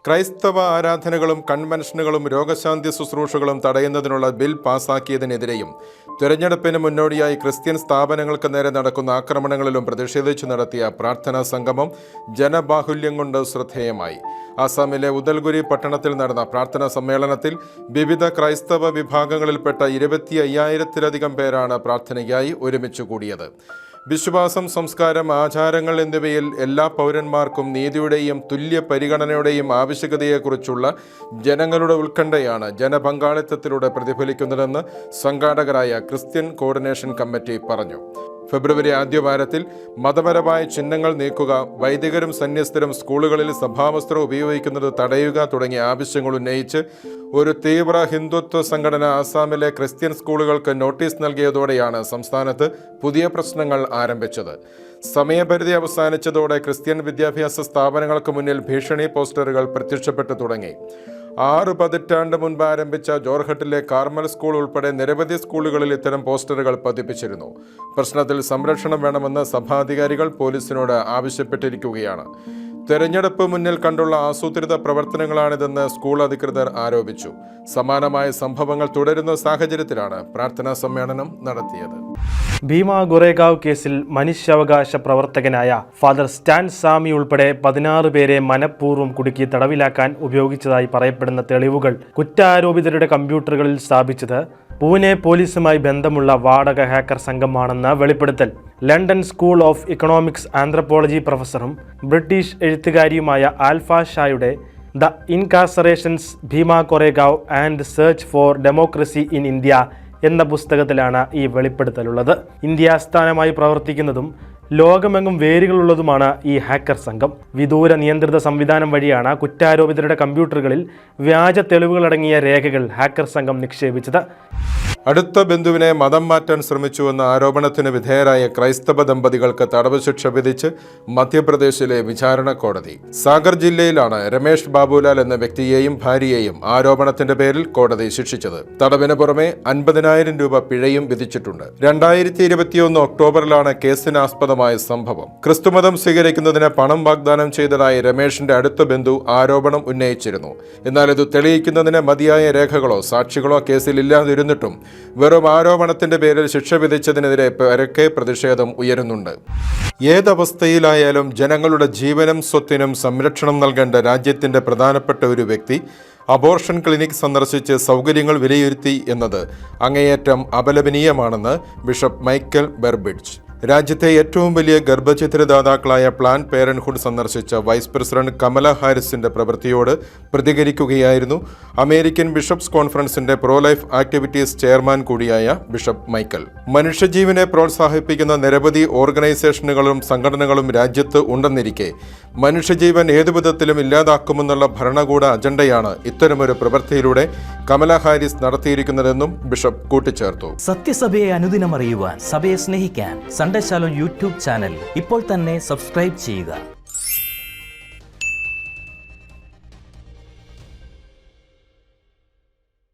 ക്രൈസ്തവ ആരാധനകളും കൺവെൻഷനുകളും രോഗശാന്തി ശുശ്രൂഷകളും തടയുന്നതിനുള്ള ബിൽ പാസാക്കിയതിനെതിരെയും തെരഞ്ഞെടുപ്പിന് മുന്നോടിയായി ക്രിസ്ത്യൻ സ്ഥാപനങ്ങൾക്ക് നേരെ നടക്കുന്ന ആക്രമണങ്ങളിലും പ്രതിഷേധിച്ചു നടത്തിയ പ്രാർത്ഥനാ സംഗമം ജനബാഹുല്യം കൊണ്ട് ശ്രദ്ധേയമായി. ആസാമിലെ ഉദൽഗുരി പട്ടണത്തിൽ നടന്ന പ്രാർത്ഥനാ സമ്മേളനത്തിൽ വിവിധ ക്രൈസ്തവ വിഭാഗങ്ങളിൽപ്പെട്ട 25,000-ലധികം പേരാണ് പ്രാർത്ഥനയ്ക്കായി ഒരുമിച്ച് കൂടിയത്. വിശ്വാസം, സംസ്കാരം, ആചാരങ്ങൾ എന്നിവയിൽ എല്ലാ പൗരന്മാർക്കും നീതിയുടെയും തുല്യ പരിഗണനയുടെയും ആവശ്യകതയെക്കുറിച്ചുള്ള ജനങ്ങളുടെ ഉത്കണ്ഠയാണ് ജനപങ്കാളിത്തത്തിലൂടെ പ്രതിഫലിക്കുന്നതെന്ന് സംഘാടകരായ ക്രിസ്ത്യൻ കോർഡിനേഷൻ കമ്മിറ്റി പറഞ്ഞു. ഫെബ്രുവരി ആദ്യവാരത്തിൽ മതപരമായ ചിഹ്നങ്ങൾ നീക്കുക, വൈദികരും സന്യസ്തരും സ്കൂളുകളിൽ സഭാവസ്ത്രം ഉപയോഗിക്കുന്നത് തടയുക തുടങ്ങിയ ആവശ്യങ്ങൾ ഉന്നയിച്ച് ഒരു തീവ്ര ഹിന്ദുത്വ സംഘടന ആസാമിലെ ക്രിസ്ത്യൻ സ്കൂളുകൾക്ക് നോട്ടീസ് നൽകിയതോടെയാണ് സംസ്ഥാനത്ത് പുതിയ പ്രശ്നങ്ങൾ ആരംഭിച്ചത്. സമയപരിധി അവസാനിച്ചതോടെ ക്രിസ്ത്യൻ വിദ്യാഭ്യാസ സ്ഥാപനങ്ങൾക്ക് മുന്നിൽ ഭീഷണി പോസ്റ്ററുകൾ പ്രത്യക്ഷപ്പെട്ടു തുടങ്ങി. 6 പതിറ്റാണ്ട് മുൻപ് ആരംഭിച്ച ജോർഹട്ടിലെ കാർമൽ സ്കൂൾ ഉൾപ്പെടെ നിരവധി സ്കൂളുകളിൽ ഇത്തരം പോസ്റ്ററുകൾ പതിപ്പിച്ചിരുന്നു. പ്രശ്നത്തിൽ സംരക്ഷണം വേണമെന്ന് സഭാധികാരികൾ പോലീസിനോട് ആവശ്യപ്പെട്ടിരിക്കുകയാണ്. തെരഞ്ഞെടുപ്പ് മുന്നിൽ കണ്ടുള്ള ആസൂത്രിത പ്രവർത്തനങ്ങളാണിതെന്ന് സ്കൂൾ അധികൃതർ ആരോപിച്ചു. സമാനമായ സംഭവങ്ങൾ തുടരുന്ന സാഹചര്യത്തിലാണ് പ്രാർത്ഥനാ സമ്മേളനം നടത്തിയത്. ഭീമ ഗൊറേഗാവ് കേസിൽ മനുഷ്യാവകാശ പ്രവർത്തകനായ ഫാദർ സ്റ്റാൻ സാമി ഉൾപ്പെടെ 16 പേരെ മനഃപൂർവ്വം കുടുക്കി തടവിലാക്കാൻ ഉപയോഗിച്ചതായി പറയപ്പെടുന്ന തെളിവുകൾ കുറ്റാരോപിതരുടെ കമ്പ്യൂട്ടറുകളിൽ സ്ഥാപിച്ചത് പൂനെ പോലീസുമായി ബന്ധമുള്ള വാടക ഹാക്കർ സംഘമാണെന്ന വെളിപ്പെടുത്തൽ London school of economics anthropology പ്രൊഫസറും ബ്രിട്ടീഷ് എഴുത്തുകാരിയുമായ ആൽഫ ഷായുടെ the incarcerations Bhima Koregaon and search for democracy in India എന്ന പുസ്തകത്തിലാണ് ഈ വെളിപ്പെടുത്തലുള്ളത്. ഇന്ത്യ ആസ്ഥാനമായി പ്രവർത്തിക്കുന്നതും ലോകമെങ്ങും വേരുകളുള്ളതുമാണ് ഈ ഹാക്കർ സംഘം. വിദൂര നിയന്ത്രിത സംവിധാനം വഴിയാണ് കുറ്റാരോപിതരുടെ കമ്പ്യൂട്ടറുകളിൽ വ്യാജ തെളിവുകളടങ്ങിയ രേഖകൾ ഹാക്കർ സംഘം നിക്ഷേപിച്ചത്. അടുത്ത ബന്ധുവിനെ മതം മാറ്റാൻ ശ്രമിച്ചുവെന്ന ആരോപണത്തിന് വിധേയരായ ക്രൈസ്തവ ദമ്പതികൾക്ക് തടവ് ശിക്ഷ വിധിച്ച് മധ്യപ്രദേശിലെ വിചാരണ കോടതി. സാഗർ ജില്ലയിലാണ് രമേഷ് ബാബുലാൽ എന്ന വ്യക്തിയെയും ഭാര്യയെയും ആരോപണത്തിന്റെ പേരിൽ കോടതി ശിക്ഷിച്ചത്. തടവിന് പുറമെ 50,000 രൂപ പിഴയും വിധിച്ചിട്ടുണ്ട്. 2021 ഒക്ടോബറിലാണ് കേസിനാസ്പദമായ സംഭവം. ക്രിസ്തുമതം സ്വീകരിക്കുന്നതിന് പണം വാഗ്ദാനം ചെയ്തതായി രമേഷിന്റെ അടുത്ത ബന്ധു ആരോപണം ഉന്നയിച്ചിരുന്നു. എന്നാൽ ഇത് തെളിയിക്കുന്നതിന് മതിയായ രേഖകളോ സാക്ഷികളോ കേസിൽ ഇല്ലാതിരുന്നിട്ടും വെറും ആരോപണത്തിന്റെ പേരിൽ ശിക്ഷ വിധിച്ചതിനെതിരെ പരക്കെ പ്രതിഷേധം ഉയരുന്നുണ്ട്. ഏതവസ്ഥയിലായാലും ജനങ്ങളുടെ ജീവനും സ്വത്തിനും സംരക്ഷണം നൽകേണ്ട രാജ്യത്തിന്റെ പ്രധാനപ്പെട്ട ഒരു വ്യക്തി അബോർഷൻ ക്ലിനിക് സന്ദർശിച്ച് സൗകര്യങ്ങൾ വിലയിരുത്തി എന്നത് അങ്ങേയറ്റം അപലപനീയമാണെന്ന് ബിഷപ്പ് മൈക്കൽ ബെർബിഡ്ജ്. രാജ്യത്തെ ഏറ്റവും വലിയ ഗർഭഛിദ്രദാതാക്കളായ പ്ലാന്റ് പേരന്റ്ഹുഡ് സന്ദർശിച്ച വൈസ് പ്രസിഡന്റ് കമല ഹാരിസിന്റെ പ്രവൃത്തിയോട് പ്രതികരിക്കുകയായിരുന്നു അമേരിക്കൻ ബിഷപ്സ് കോൺഫറൻസിന്റെ പ്രോ ലൈഫ് ആക്ടിവിറ്റീസ് ചെയർമാൻ കൂടിയായ ബിഷപ്പ് മൈക്കൽ. മനുഷ്യജീവനെ പ്രോത്സാഹിപ്പിക്കുന്ന നിരവധി ഓർഗനൈസേഷനുകളും സംഘടനകളും രാജ്യത്ത് ഉണ്ടെന്നിരിക്കെ മനുഷ്യജീവൻ ഏതുവിധത്തിലും ഇല്ലാതാക്കുമെന്നുള്ള ഭരണകൂട അജണ്ടയാണ് ഇത്തരമൊരു പ്രവൃത്തിയിലൂടെ കമല ഹാരിസ് നടത്തിയിരിക്കുന്നതെന്നും ബിഷപ്പ് കൂട്ടിച്ചേർത്തു. സത്യസഭയെ അനുദിനം അറിയുവാൻ, സഭയെ സ്നേഹിക്കാൻ സൺഡേ ശാലോം യൂട്യൂബ് ചാനൽ ഇപ്പോൾ തന്നെ സബ്സ്ക്രൈബ് ചെയ്യുക.